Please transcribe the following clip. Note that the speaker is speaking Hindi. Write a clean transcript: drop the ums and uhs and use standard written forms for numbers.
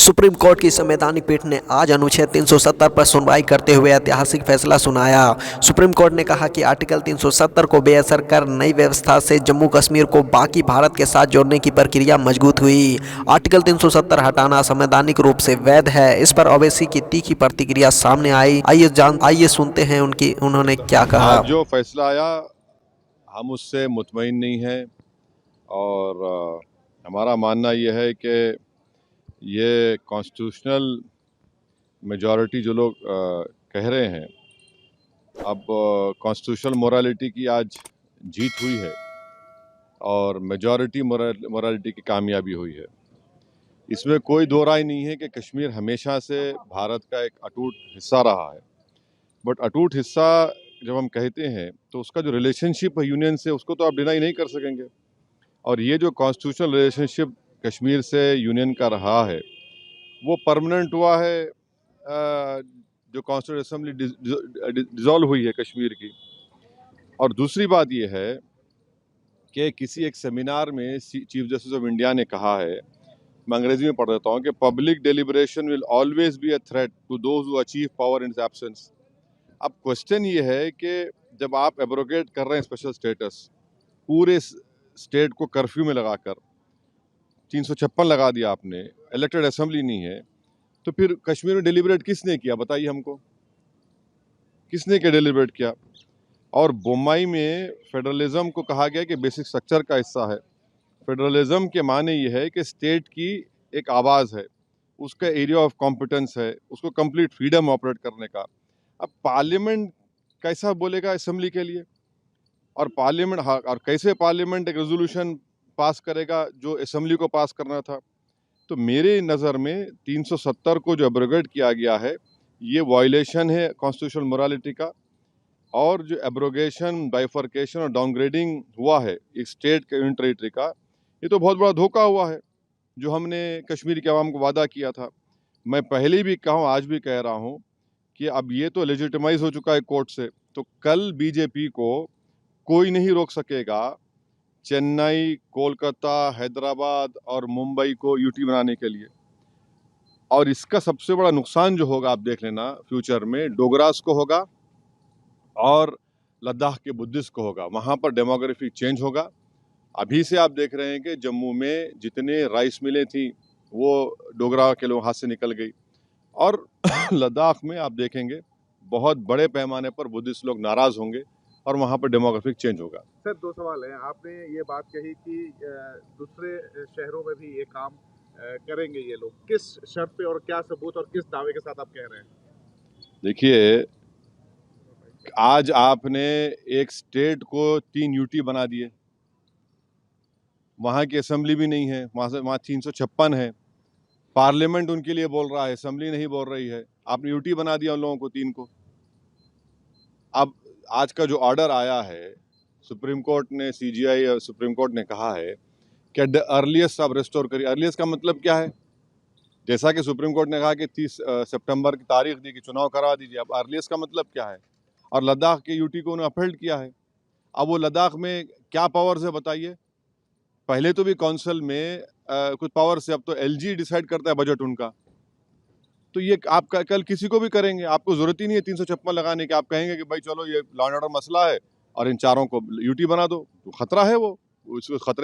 सुप्रीम कोर्ट की संवैधानिक पीठ ने आज अनुच्छेद 370 पर सुनवाई करते हुए ऐतिहासिक फैसला सुनाया। सुप्रीम कोर्ट ने कहा कि आर्टिकल 370 को बेअसर कर नई व्यवस्था से जम्मू कश्मीर को बाकी भारत के साथ जोड़ने की प्रक्रिया मजबूत हुई। आर्टिकल 370 हटाना संवैधानिक रूप से वैध है। इस पर ओवैसी की तीखी प्रतिक्रिया सामने आई। आइए सुनते हैं उन्होंने क्या कहा। आज जो फैसला आया हम उससे मुतमईन नहीं हैं और हमारा मानना यह है कि ये कॉन्स्टिट्यूशनल मेजॉरिटी जो लोग कह रहे हैं, अब कॉन्स्टिट्यूशनल मोरालिटी की आज जीत हुई है और मेजॉरिटी मोरालिटी की कामयाबी हुई है। इसमें कोई दो राय नहीं है कि कश्मीर हमेशा से भारत का एक अटूट हिस्सा रहा है। बट अटूट हिस्सा जब हम कहते हैं तो उसका जो रिलेशनशिप है यूनियन से, उसको तो आप डिनाई नहीं कर सकेंगे। और ये जो कॉन्स्टिट्यूशनल रिलेशनशिप कश्मीर से यूनियन का रहा है वो परमानेंट हुआ है। जो कॉन्स्टिट्यूंट असेंबली डिसॉल्व हुई है कश्मीर की। और दूसरी बात ये है कि किसी एक सेमिनार में चीफ जस्टिस ऑफ इंडिया ने कहा है, मैं अंग्रेजी में पढ़ देता हूँ, कि public deliberation will always be a threat to those who achieve power in its absence. अब क्वेश्चन ये है कि जब आप एब्रोगेट कर रहे हैं स्पेशल स्टेटस, पूरे स्टेट को कर्फ्यू में लगाकर 356 लगा दिया आपने, इलेक्टेड असेंबली नहीं है, तो फिर कश्मीर में डिलिबरेट किसने किया बताइए हमको, किसने क्या डिलिबरेट किया? और बोम्बई में फेडरलिज्म को कहा गया कि बेसिक स्ट्रक्चर का हिस्सा है। फेडरलिज्म के माने ये है कि स्टेट की एक आवाज़ है, उसका एरिया ऑफ कॉम्पिटेंस है, उसको कंप्लीट फ्रीडम ऑपरेट करने का। अब पार्लियामेंट कैसा बोलेगा असेंबली के लिए? और पार्लियामेंट और कैसे पार्लियामेंट एक रेजोल्यूशन पास करेगा जो असेंबली को पास करना था? तो मेरे नज़र में 370 को जो एब्रोगेट किया गया है ये वायलेशन है कॉन्स्टिट्यूशनल मोरालिटी का। और जो एब्रोगेशन, बाइफर्केशन और डाउनग्रेडिंग हुआ है एक स्टेट के यूनियन टेरिटरी का, ये तो बहुत बड़ा धोखा हुआ है जो हमने कश्मीर के अवाम को वादा किया था। मैं पहले भी कहा हूँ, आज भी कह रहा हूँ कि अब ये तो लेजिटिमाइज हो चुका है कोर्ट से, तो कल बीजेपी को कोई नहीं रोक सकेगा चेन्नई, कोलकाता, हैदराबाद और मुंबई को यूटी बनाने के लिए। और इसका सबसे बड़ा नुकसान जो होगा आप देख लेना फ्यूचर में, डोगरास को होगा और लद्दाख के बुद्धिस्ट को होगा। वहाँ पर डेमोग्राफिक चेंज होगा। अभी से आप देख रहे हैं कि जम्मू में जितने राइस मिलें थी वो डोगरा के लोग हाथ से निकल गई। और लद्दाख में आप देखेंगे बहुत बड़े पैमाने पर बुद्धिस्ट लोग नाराज़ होंगे और वहाँ पर डेमोग्राफिक चेंज होगा। सर, दो सवाल हैं। आपने ये बात कही कि दूसरे शहरों में भी ये काम करेंगे ये लोग, किस शर्त पे और क्या सबूत और किस दावे के साथ आप कह रहे हैं? देखिए, आज आपने एक स्टेट को 3 यूटी बना दिए, वहाँ की असेंबली भी नहीं है, वहाँ 356 है, पार्लियामेंट उनके लिए बोल रहा है, असेंबली नहीं बोल रही है। आपने यूटी बना दिया उन लोगों को 3 को। अब आज का जो ऑर्डर आया है सुप्रीम कोर्ट ने, सीजीआई और सुप्रीम कोर्ट ने कहा है कि द अर्लीस्ट आप रेस्टोर करिए। अर्लीस्ट का मतलब क्या है? जैसा कि सुप्रीम कोर्ट ने कहा कि 30 सितंबर की तारीख दी कि चुनाव करा दीजिए। अब अर्लीस्ट का मतलब क्या है? और लद्दाख के यूटी को उन्होंने अपहेल्ड किया है। अब वो लद्दाख में क्या पावर्स है बताइए? पहले तो भी काउंसिल में कुछ पावर से, अब तो एलजी डिसाइड करता है बजट उनका। तो ये आप कल किसी को भी करेंगे, आपको जरूरत ही नहीं है 356 लगाने की। आप कहेंगे कि भाई चलो ये लॉ एंड ऑर्डर मसला है और इन चारों को यूटी बना दो, तो खतरा है वो, उसको खतरे